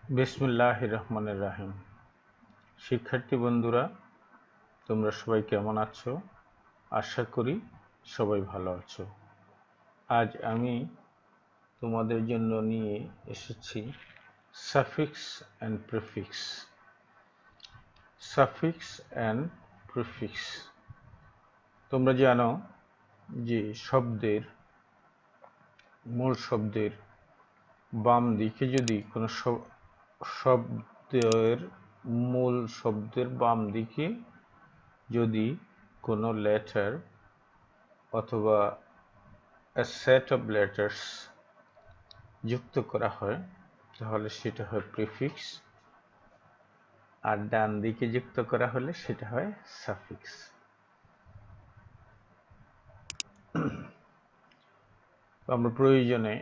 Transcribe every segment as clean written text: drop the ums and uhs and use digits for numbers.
বিসমিল্লাহির রহমানির রহিম। শিক্ষার্থী বন্ধুরা, তোমরা সবাই কেমন আছো? আশা করি সবাই ভালো আছো। আজ আমি তোমাদের জন্য নিয়ে এসেছি suffix and prefix. Suffix and prefix, তোমরা জানো যে মূল শব্দের বাম দিকে যদি কোনো শব্দের মূল শব্দের বাম দিকে যদি কোনো লেটার অথবা a set of letters যুক্ত করা হয় তাহলে সেটা হয় প্রিফিক্স, আর ডান দিকে যুক্ত করা হলে সেটা হয় সাফিক্স। আমরা প্রয়োজনে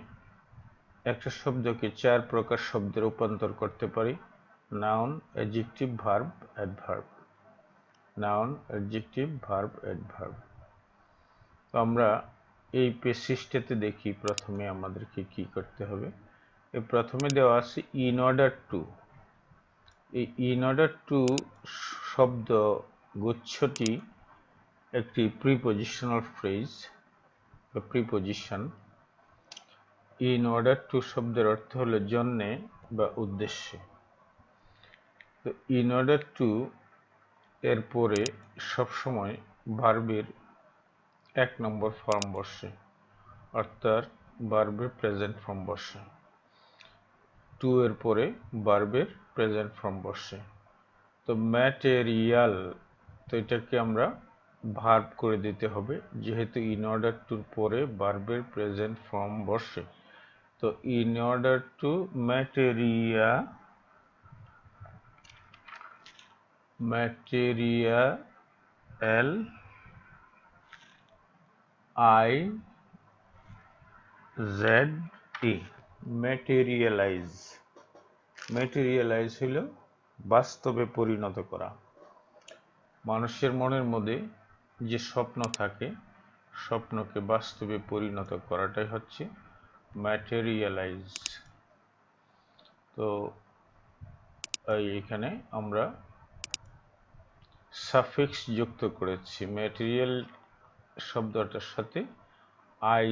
একটা শব্দকে 4 প্রকার শব্দে রূপান্তর করতে পারি: noun, adjective, verb, adverb. Noun, adjective, verb, adverb. তো আমরা এই পেসিসটাতে দেখি প্রথমে আমাদেরকে কি করতে হবে। এই প্রথমে দেওয়া আছে ইন অর্ডার টু। এই ইন অর্ডার টু শব্দ গুচ্ছটি একটি প্রিপজিশনাল ফ্রেজ বা প্রিপজিশন। ইন অর্ডার টু শব্দের অর্থ হলো জন্যে বা উদ্দেশ্যে। তো ইন অর্ডার টু এর পরে সবসময় ভার্বের 1 নম্বর ফর্ম বসে, অর্থাৎ ভার্বের প্রেজেন্ট ফর্ম বসে। টু এর পরে ভার্বের প্রেজেন্ট ফর্ম বসে। তো ম্যাটেরিয়াল, তো এটাকে আমরা ভার্ব করে দিতে হবে যেহেতু ইন অর্ডার টুর পরে ভার্বের প্রেজেন্ট ফর্ম বসে। তো in order two material I Z E, materialise হলো বাস্তবে পরিণত করা। মানুষের মনের মধ্যে যে স্বপ্ন থাকে, স্বপ্নকে বাস্তবে পরিণত করাটাই হচ্ছে ম্যাটেরিয়ালাইজ। তো এখানে আমরা সাফিক্স যুক্ত করেছি ম্যাটেরিয়াল শব্দটার সাথে আই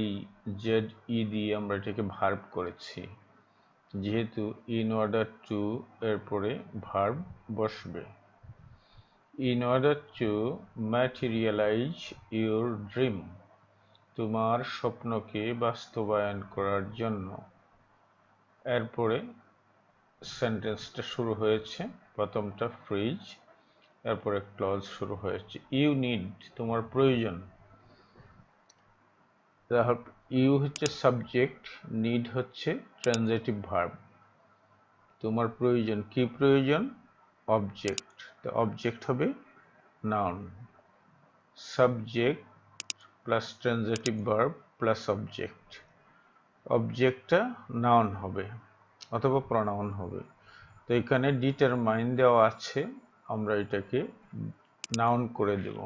জেড ই দিয়ে আমরা এটাকে ভার্ব করেছি, যেহেতু ইন অর্ডার টু এরপরে ভার্ব বসবে। In order to materialise your dream, তোমার স্বপ্নকে বাস্তবায়ন করার জন্য। এরপরে সেন্টেন্সটা শুরু হয়েছে, প্রথমটা ফ্রিজ, এরপরে ক্লজ শুরু হয়েছে। ইউ নিড, তোমার প্রয়োজন। ইউ হচ্ছে সাবজেক্ট, নিড হচ্ছে ট্রানজিটিভ ভার্ব। তোমার প্রয়োজন, কি প্রয়োজন? অবজেক্ট। তো অবজেক্ট হবে noun. Subject plus transitive verb plus object. অবজেক্টটা নাউন হবে অথবা প্রনাউন হবে। তো এখানে ডিটারমাইন দেওয়া আছে, আমরা এটাকে নাউন করে দেব।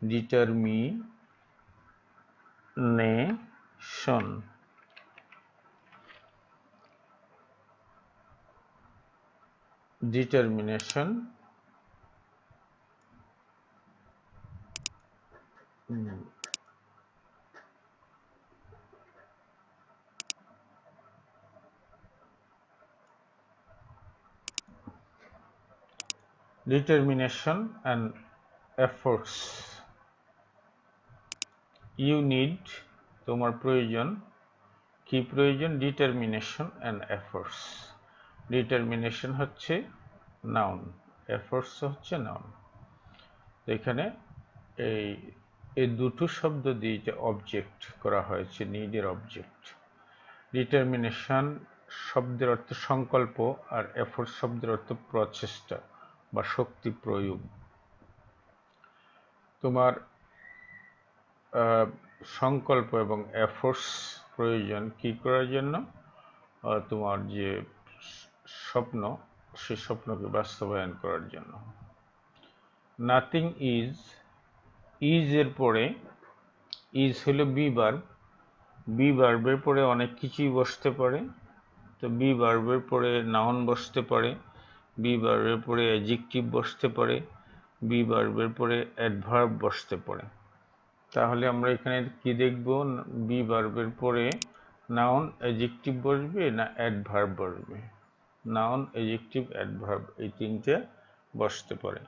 Determination, determination determination and efforts. You need, তোমার প্রয়োজন, কি প্রয়োজন? Determination and efforts. ডিটারমিনেশন হচ্ছে নাউন, এফোর্টস হচ্ছে নাউন। এখানে এই দুটো শব্দ দিয়ে যে অবজেক্ট করা হয়েছে, নিডের অবজেক্ট। ডিটারমিনেশন শব্দের অর্থ সংকল্প, আর এফোর্ট শব্দের অর্থ প্রচেষ্টা বা শক্তি প্রয়োগ। তোমার সংকল্প এবং এফোর্টস প্রয়োজন কি করার জন্য? তোমার যে স্বপ্ন, সেই স্বপ্নকে বাস্তবায়ন করার জন্য। নাথিং ইজ, ইজ এর পরে, ইজ হলো বি ভার্ব, বি ভার্বের পরে অনেক কিছুই বসতে পারে। তো বি ভার্বের পরে নাউন বসতে পারে, বি ভার্বের পরে অ্যাডজেক্টিভ বসতে পারে, বি ভার্বের পরে অ্যাডভার্ব বসতে পারে। তাহলে আমরা এখানে কি দেখব, বি ভার্বের পরে নাউন অ্যাডজেক্টিভ বসবে না অ্যাডভার্ব বসবে? নাউন অ্যাডজেক্টিভ অ্যাডভার্ব এই তিনটে বসতে পারে।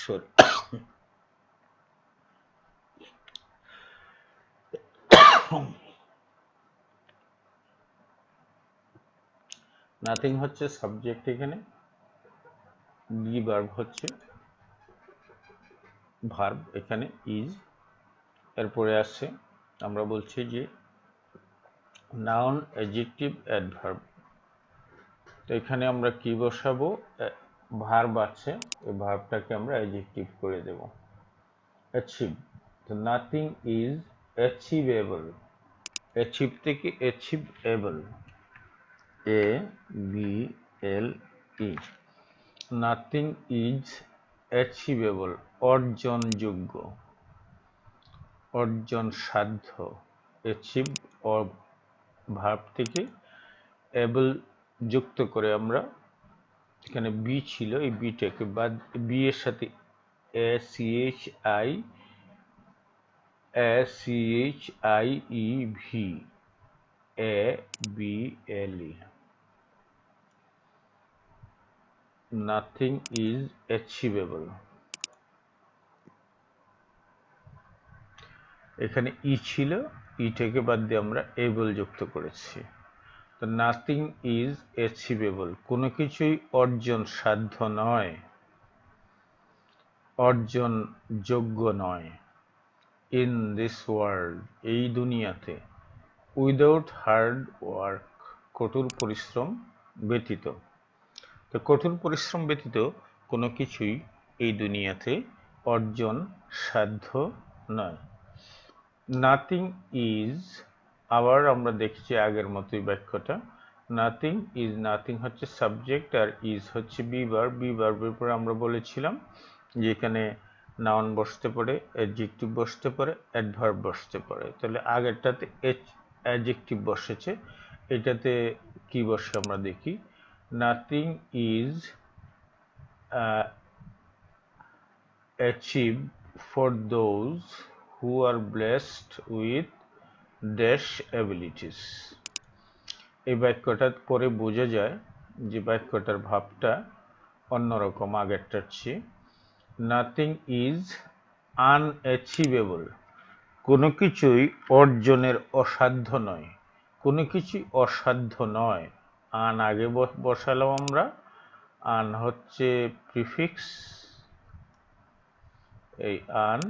সরি, নাথিং হচ্ছে সাবজেক্ট, এখানে বি ভার্ব হচ্ছে ভার্ব, এখানে ইজ। এরপরে আসছে আমরা বলছি যে নাউন অ্যাডজেক্টিভ অ্যাডভার্ব। তো এখানে আমরা কি বসাবো, ভার্ব আছে, এই ভার্বটাকে আমরা অ্যাডজেক্টিভ করে দেব। অ্যাচিভ, তো নাথিং ইজ অ্যাচিভেবল, অ্যাচিভ থেকে achievable, A B L E. Nothing is achievable, অর্জনযোগ্য, অর্জন সাধ্য। অ্যাচিভ ভার্ব থেকে এবল যুক্ত করে আমরা, এখানে বি ছিল, এই বিটাকে বাদ, বি এর সাথে A C H I E V, A B L E. Nothing is achievable, এখানে ই ছিল, ইটাকে বাদ দিয়ে আমরা এবল যুক্ত করেছি। তো নাথিং ইজ অ্যাচিভেবল, কোনো কিছুই অর্জন সাধ্য নয়, অর্জন যোগ্য নয়। ইন দিস ওয়ার্ল্ড, এই দুনিয়াতে, উইদাউট হার্ড ওয়ার্ক, কঠোর পরিশ্রম ব্যতীত। তো কঠোর পরিশ্রম ব্যতীত কোনো কিছুই এই দুনিয়াতে অর্জন সাধ্য নয়। নাথিং ইজ, আবার আমরা দেখছি আগের মতোই বাক্যটা, নাথিং ইজ, নাথিং হচ্ছে সাবজেক্ট আর ইজ হচ্ছে বি ভার্ব। বি ভার্বের পরে আমরা বলেছিলাম যে এখানে নাউন বসতে পারে, অ্যাডজেক্টিভ বসতে পারে, অ্যাডভার্ব বসতে পারে। তাহলে আগেরটাতে অ্যাডজেক্টিভ বসেছে, এটাতে কি বসে আমরা দেখি। Nothing is achieve for those who are blessed with dash abilities. এই বাক্যটা পরে বোঝা যায় যে বাক্যটার ভাবটা অন্যরকম আগেরটার চেয়ে। নাথিং ইজ আনঅ্যাচিভেবল, কোনো কিছুই অর্জনের অসাধ্য নয়, কোনো কিছুই অসাধ্য নয়। আন আগে বসালাম আমরা, আন হচ্ছে প্রিফিক্স, এই আন,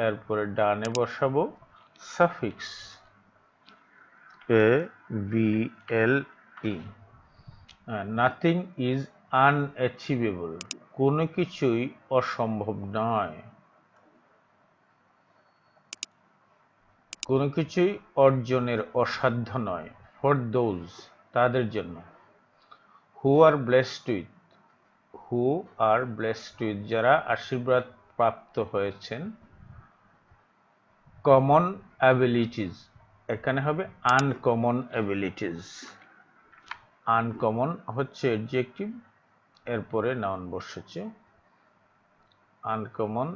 এরপরে ডানে বসাবো সাফিক্স, A B L E. Nothing is unachievable, কোনো কিছুই অসম্ভব নয়, কোনো কিছুই অর্জনের অসাধ্য নয়। ফর দোজ, তাদের জন্য। Who are blessed with, who are blessed with, যারা আশীর্বাদ প্রাপ্ত হয়েছেন। কমন অ্যাবিলিটিস, এখানে হবে আনকমন অ্যাবিলিটিস। আনকমন হচ্ছে অ্যাডজেক্টিভ, এরপরে নাউন বসেছে। আনকমন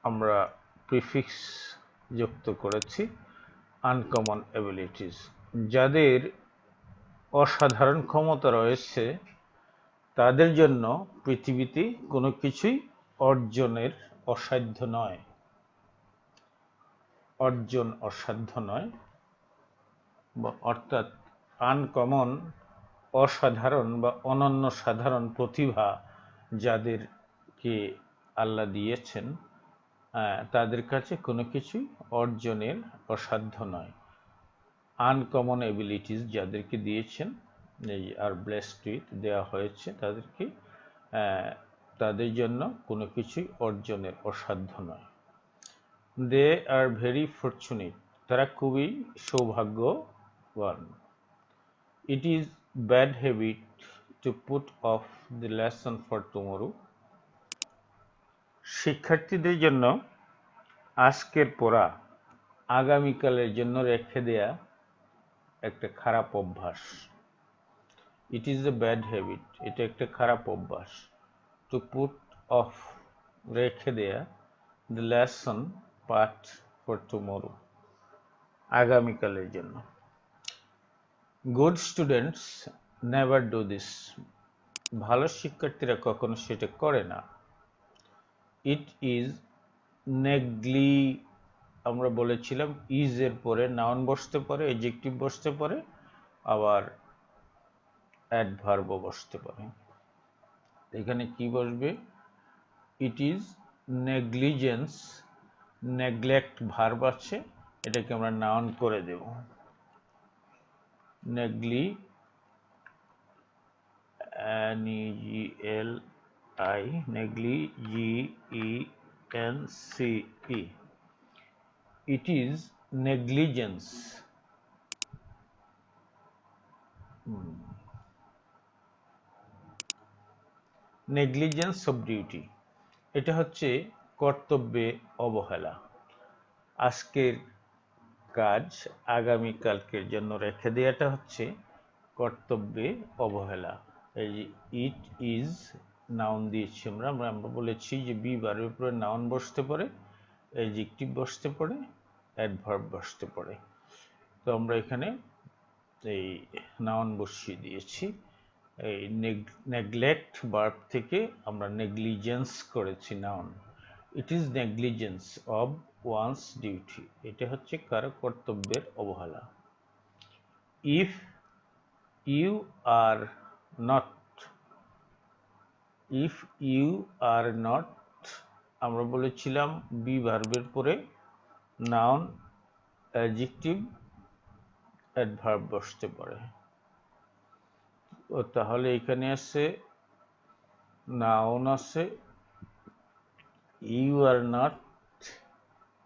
আমরা প্রিফিক্স যুক্ত করেছি, আনকমন অ্যাবিলিটিস, যাদের অসাধারণ ক্ষমতা রয়েছে, তাদের জন্য পৃথিবীতে কোনো কিছুই অর্জনের অসাধ্য নয়, অর্জন অসাধ্য নয়। অর্থাৎ আনকমন, অসাধারণ বা অনন্য সাধারণ প্রতিভা যাদেরকে আল্লাহ দিয়েছেন, তাদের কাছে কোনো কিছুই অর্জনের অসাধ্য নয়। আনকমন এবিলিটিস যাদেরকে দিয়েছেন, এই আর ব্লেসড উইথ দেওয়া হয়েছে তাদেরকে, তাদের জন্য কোনো কিছুই অর্জনের অসাধ্য নয়। দে আর ভেরি ফরচুনেট, তারা খুবই সৌভাগ্যবান। It is bad habit to put off the lesson for tomorrow, শিক্ষার্থীদের জন্য আজকের পড়া আগামীকালের জন্য রেখে দেয়া একটা খারাপ অভ্যাস। It is a bad habit, এটা একটা খারাপ অভ্যাস। টু পুট অফ, রেখে দেয়া দ্য লেসন পাঠ ফর টুমরো, আগামীকালের জন্য। Good students never do this, ভালো শিক্ষার্থীরা কখনো সেটা করে না। ইট ইজ নেগলি, আমরা বলেছিলাম ইজ এর পরে নাউন বসতে পারে, এডজেক্টিভ বসতে পারে, আবার অ্যাডভার্বও বসতে পারে। এখানে কি বসবে? ইট ইজ নেগলিজেন্স, নেগলেক্ট ভার্ব আছে, এটাকে আমরা নাউন করে দেব। নেগলি, N-E-G-L-I, G-E-N-C-E. It is negligence. Negligence of duty, এটা হচ্ছে কর্তব্যে অবহেলা। আজকের কাজ আগামীকালকের জন্য রেখে দেওয়াটা হচ্ছে কর্তব্যে অবহেলা। এই যে ইট ইজ নাউন দিয়েছি আমরা বলেছি যে বি ভার্বের উপরে নাউন বসতে পারে, অ্যাডজেক্টিভ বসতে পারে, অ্যাডভার্ব বসতে পারে। তো আমরা এখানে এই নাউন বসিয়ে দিয়েছি। এই নেগলেক্ট ভার্ব থেকে আমরা নেগলিজেন্স করেছি noun. It is negligence of one's duty, এটা হচ্ছে কারো কর্তব্যের অবহেলা। If you are not, if you are not, আমরা বলেছিলাম বি ভার্বের পরে নাউন, অ্যাডজেক্টিভ, অ্যাডভার্ব বসতে পারে। তাহলে এখানে আছে নাউন আছে you are not,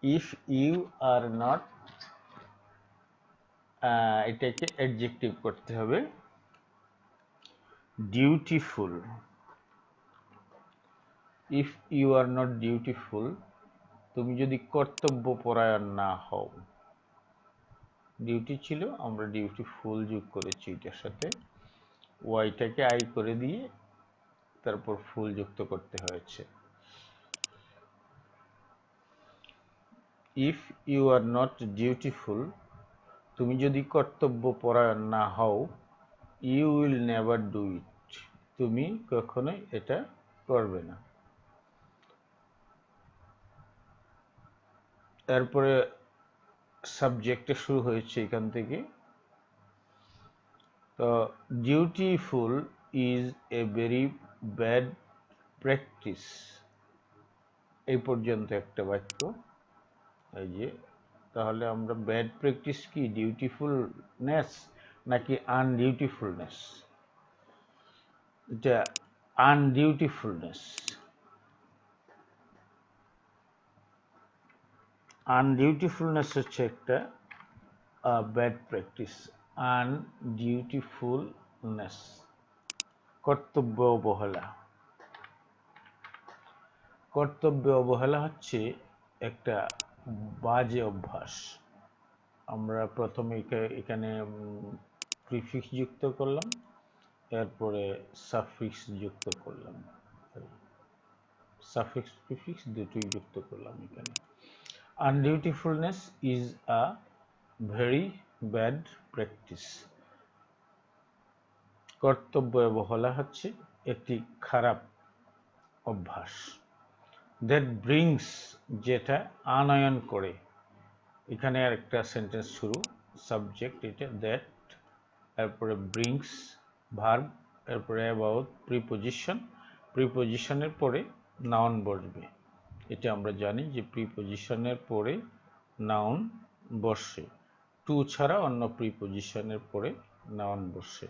if you are not, এটাকে অ্যাডজেক্টিভ করতে হবে dutiful. If you are not dutiful, তুমি যদি কর্তব্যপরায়ণ না হও, ডিউটি ছিল, আমরা ডিউটিফুল যোগ করেছি এটার সাথে, ওয়াইটাকে আই করে দিয়ে তারপর ফুল যুক্ত করতে হয়েছে। If you are not dutiful, তুমি যদি কর্তব্যপরায়ণ না হও, you will never do it, তুমি কখনোই এটা করবে না। তারপরে সাবজেক্টে শুরু হয়েছে এখান থেকে। তো dutiful is a very bad practice, এই পর্যন্ত একটা বাক্য। এই যে তাহলে আমরা ব্যাড প্র্যাকটিস কি ডিউটিফুলনেস নাকি আনডিউটিফুলনেস? এটা আনডিউটিফুলনেস। আনডিউটিফুলনেস হচ্ছে একটা ব্যাড প্র্যাকটিস। আনডিউটিফুলনেস, কর্তব্য অবহেলা। কর্তব্য অবহেলা হচ্ছে একটা বাজে অভ্যাস। আমরা প্রথমে এখানে প্রিফিক্স যুক্ত করলাম, এরপরে সাফিক্স যুক্ত করলাম, সাফিক্স প্রিফিক্স দুটোই যুক্ত করলাম এখানে। Undutifulness is a very bad practice, কর্তব্য অবহেলা হচ্ছে একটি খারাপ অভ্যাস। দ্যাট ব্রিংস, যেটা আনয়ন করে। এখানে আর একটা সেন্টেন্স শুরু, সাবজেক্ট এটা দ্যাট, এরপরে ব্রিংস ভার্ব, এরপরে অ্যাবাউট প্রিপোজিশন, প্রিপোজিশনের পরে নাউন বসবে। এটা আমরা জানি যে প্রিপোজিশনের পরে নাউন বসে, টু ছাড়া অন্য প্রিপোজিশনের পরে নাউন বসে।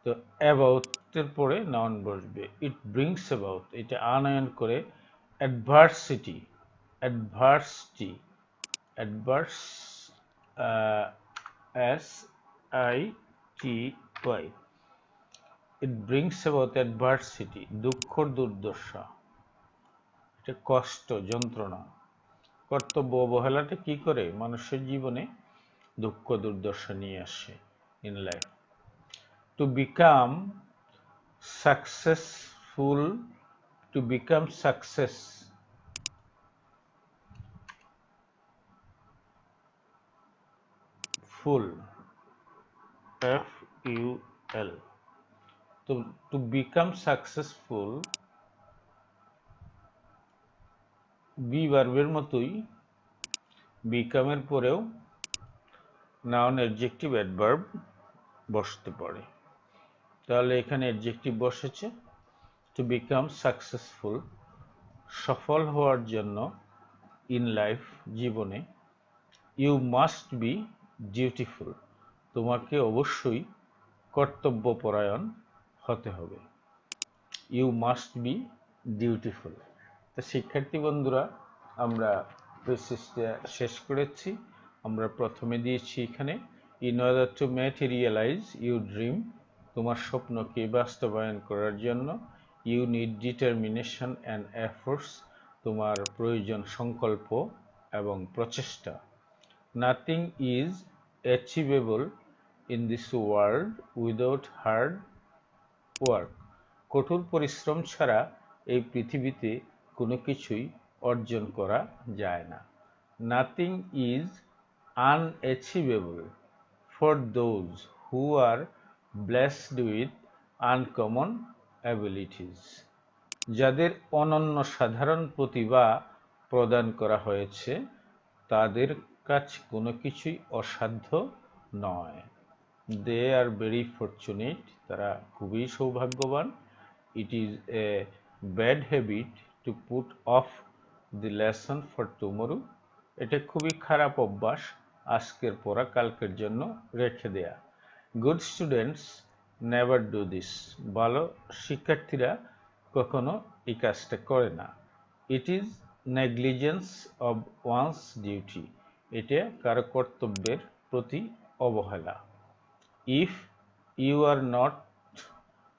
তো অ্যাবাউটের পরে নাউন বসবে। ইট ব্রিংস অ্যাবাউট, এটা আনয়ন করে adversity, adversity, adverse, S-I-T-Y, it brings about adversity, দুঃখ দুর্দশা, এটা কষ্ট যন্ত্রণা। কর্তব্য অবহেলাটা কি করে মানুষের জীবনে দুঃখ দুর্দশা নিয়ে আসে in life. To become successful, to become successful, FUL, to become successful, be ভার্বের মতোই become এর পরেও নাউন অ্যাডজেক্টিভ অ্যাডভার্ব বসতে পারে। তাহলে এখানে অ্যাডজেক্টিভ বসেছে টু বিকাম সাকসেসফুল, সফল হওয়ার জন্য ইন লাইফ জীবনে, ইউ মাস্ট বি ডিউটিফুল, তোমাকে অবশ্যই কর্তব্যপরায়ণ হতে হবে। You must be dutiful. তো শিক্ষার্থী বন্ধুরা, আমরা প্রেসিসটা শেষ করেছি। আমরা প্রথমে দিয়েছি এখানে in order to materialise your dream, তোমার স্বপ্নকে বাস্তবায়ন করার জন্য you need determination and efforts, তোমার প্রয়োজন সংকল্প এবং প্রচেষ্টা। Nothing is achievable in this world without hard work, কঠোর পরিশ্রম ছাড়া এই পৃথিবীতে কোনো কিছুই অর্জন করা যায় না। Nothing is unachievable for those who are blessed with uncommon abilities, যাদের অনন্য সাধারণ প্রতিভা প্রদান করা হয়েছে তাদের কাছে কোনো কিছুই অসাধ্য নয়। দে আর ভেরি ফরচুনেট, তারা খুবই সৌভাগ্যবান। It is a bad habit to put of the lesson for tomorrow, এটা খুবই খারাপ অভ্যাস আজকের পড়া কালকের জন্য রেখে দেয়া। Good students never do this, ভালো শিক্ষার্থীরা কখনো এই কাজটা করে না। It is negligence of one's duty, এটা কারো কর্তব্যের প্রতি অবহেলা। If you are not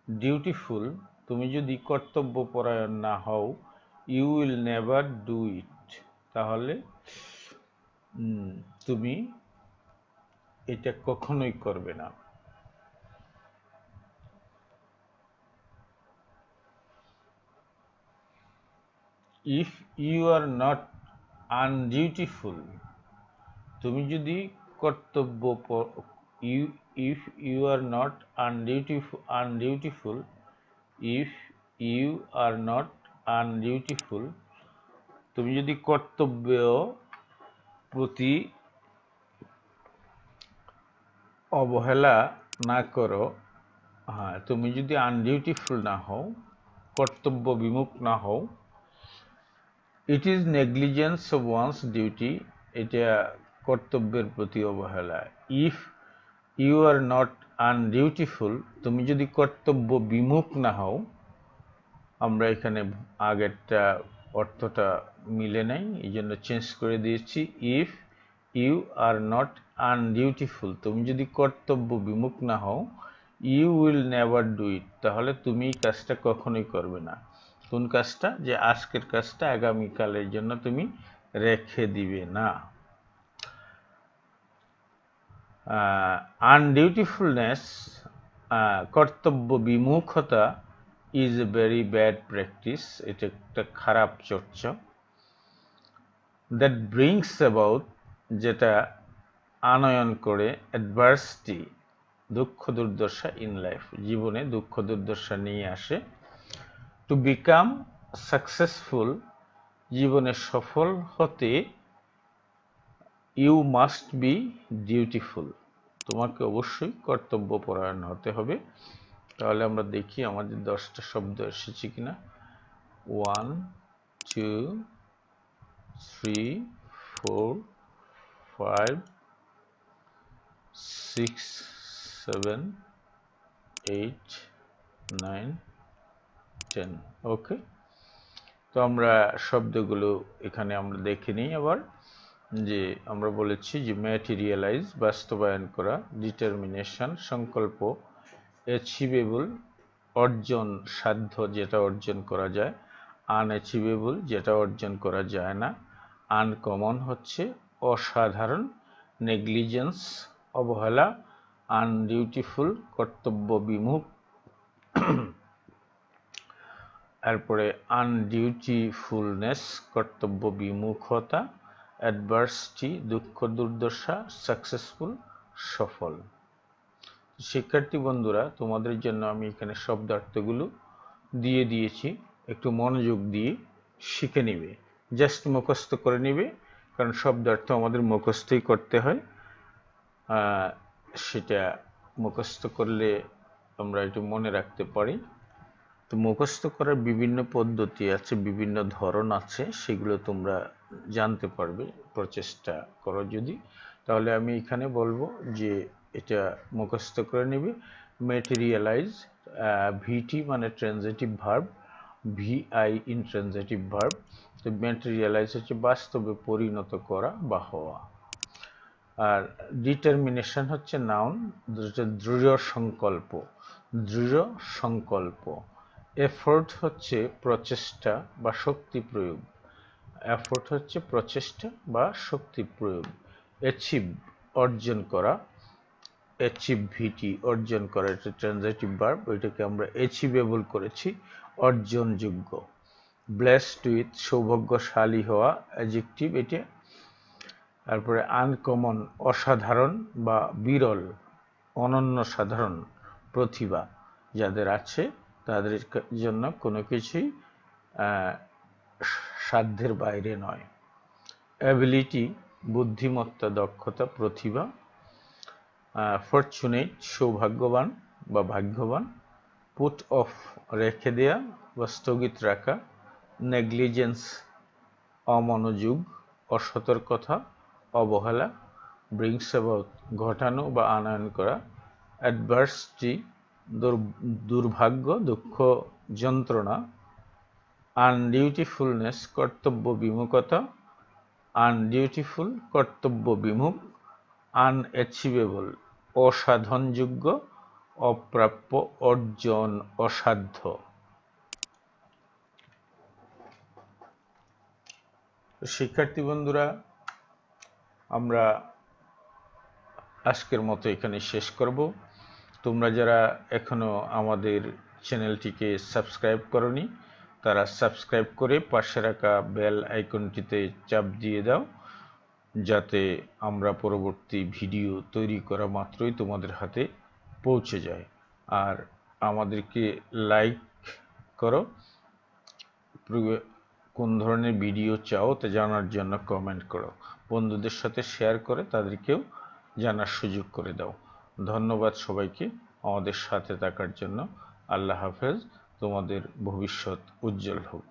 dutiful, তুমি যদি কর্তব্যপরায়ণ না হও, you will never do it, তাহলে তুমি এটা কখনোই করবে না। If you are not undutiful, তুমি যদি কর্তব্য if you are not undutiful, if you are not undutiful, তুমি যদি কর্তব্য প্রতি অবহেলা না করো, হ্যাঁ, তুমি যদি আনডিউটিফুল না হও, কর্তব্য বিমুখ না হও, ইট is negligence of wands duty, এটা কর্তব্যের প্রতি অবহেলা। If you are not undutiful, তুমি যদি কর্তব্য বিমুখ না হও, আমরা এখানে আগেরটা অর্থটা মিলে নাই, এই জন্য চেঞ্জ করে দিয়েছি। If you are not undutiful, তুমি যদি কর্তব্য বিমুখ না হও, you will never do it, তাহলে তুমি এই কাজটা কখনোই করবে না। কোন কাজটা? যে আজকের কাজটা আগামীকালের জন্য তুমি রেখে দিবে না। আনডিউটিফুলনেস, কর্তব্য বিমুখতা, is a very bad practice, এটা একটা খারাপ চর্চা। দ্যাট ব্রিংস অ্যাবাউট, যেটা আনয়ন করে, অ্যাডভার্সিটি, দুঃখ দুর্দশা ইন লাইফ, জীবনে দুঃখ দুর্দশা নিয়ে আসে। টু বিকাম সাকসেসফুল, জীবনে সফল হতে, ইউ মাস্ট বি ডিউটিফুল, তোমাকে অবশ্যই কর্তব্যপরায়ণ হতে হবে। তাহলে আমরা দেখি আমাদের 10টা শব্দ এসেছে কিনা। 1 2 3 4 5 6 7 8 9 10। ওকে, তো আমরা শব্দগুলো এখানে আমরা দেখে নিই আবার। যে আমরা বলেছি যে ম্যাটেরিয়ালাইজ, বাস্তবায়ন করা, ডিটারমিনেশন, সংকল্প, অ্যাচিভেবল, অর্জন সাধ্য, যেটা অর্জন করা যায়, আনঅ্যাচিভেবল, যেটা অর্জন করা যায় না, আনকমন হচ্ছে অসাধারণ, নেগলিজেন্স অবহেলা, আনডিউটিফুল কর্তব্য বিমুখ, তারপরে আনডিউটিফুলনেস কর্তব্য বিমুখতা, অ্যাডভার্সিটি দুঃখ দুর্দশা, সাকসেসফুল সফল। শিক্ষার্থী বন্ধুরা, তোমাদের জন্য আমি এখানে শব্দার্থগুলো দিয়ে দিয়েছি, একটু মনোযোগ দিয়ে শিখে নিবে, জাস্ট মুখস্থ করে নিবে, কারণ শব্দার্থ আমাদের মুখস্থই করতে হয়। সেটা মুখস্থ করলে আমরা একটু মনে রাখতে পারি। তো মুখস্থ করার বিভিন্ন পদ্ধতি আছে, বিভিন্ন ধরন আছে, সেগুলো তোমরা জানতে পারবে প্রচেষ্টা করো যদি। তাহলে আমি এখানে বলবো যে এটা মুখস্থ করে নিবে। ম্যাটেরিয়ালাইজ, ভিটি মানে transitive verb, VI intransitive verb. তো ম্যাটেরিয়ালাইজ হচ্ছে বাস্তবে পরিণত করা বা হওয়া। আর ডিটারমিনেশন হচ্ছে নাউন, দৃঢ় সংকল্প, দৃঢ় সংকল্প। এফোর্ট হচ্ছে প্রচেষ্টা বা শক্তি প্রয়োগ, এফোর্ট হচ্ছে প্রচেষ্টা বা শক্তি প্রয়োগ। অ্যাচিভ অর্জন করা, অ্যাচিভ ভিটি অর্জন করা, এটা ট্রানজিটিভ ভার্ব, ওইটাকে আমরা অ্যাচিভেবল করেছি, অর্জনযোগ্য। ব্লেসড উইথ সৌভাগ্যশালী হওয়া, অ্যাডজেক্টিভ এটা। তারপরে আনকমন অসাধারণ বা বিরল, অনন্য সাধারণ প্রতিভা যাদের আছে তাদের জন্য কোনো কিছুই সাধ্যের বাইরে নয়। অ্যাবিলিটি বুদ্ধিমত্তা, দক্ষতা, প্রতিভা। ফরচুনেট সৌভাগ্যবান বা ভাগ্যবান। পুট অফ রেখে দেয়া বা স্থগিত রাখা। নেগলিজেন্স অমনোযোগ, অসতর্কতা, অবহেলা। ব্রিংস অ্যাবাউট ঘটানো বা আনয়ন করা। অ্যাডভার্সিটি দুর্ভাগ্য, দুঃখ, যন্ত্রণা। আনডিউটিফুলনেস কর্তব্য বিমুখতা, আনডিউটিফুল কর্তব্য বিমুখ। আনঅ্যাচিভেবল অসাধনযোগ্য, অপ্রাপ্য, অর্জন, অসাধ্য। শিক্ষার্থী বন্ধুরা, আমরা আজকের মতো এখানে শেষ করব। তোমরা যারা এখনো আমাদের চ্যানেলটিকে সাবস্ক্রাইব করনি, তারা সাবস্ক্রাইব করে পাশে রাখা বেল আইকনটিতে চাপ দিয়ে দাও, যাতে আমরা পরবর্তী ভিডিও তৈরি করা মাত্রই তোমাদের হাতে পৌঁছে যায়। আর আমাদেরকে লাইক করো, কোন ধরনের ভিডিও চাও তা জানার জন্য কমেন্ট করো, বন্ধুদের সাথে শেয়ার করে তাদেরকেও জানার সুযোগ করে দাও। ধন্যবাদ সবাইকে আমাদের সাথে থাকার জন্য। আল্লাহ হাফেজ। তোমাদের ভবিষ্যৎ উজ্জ্বল হোক।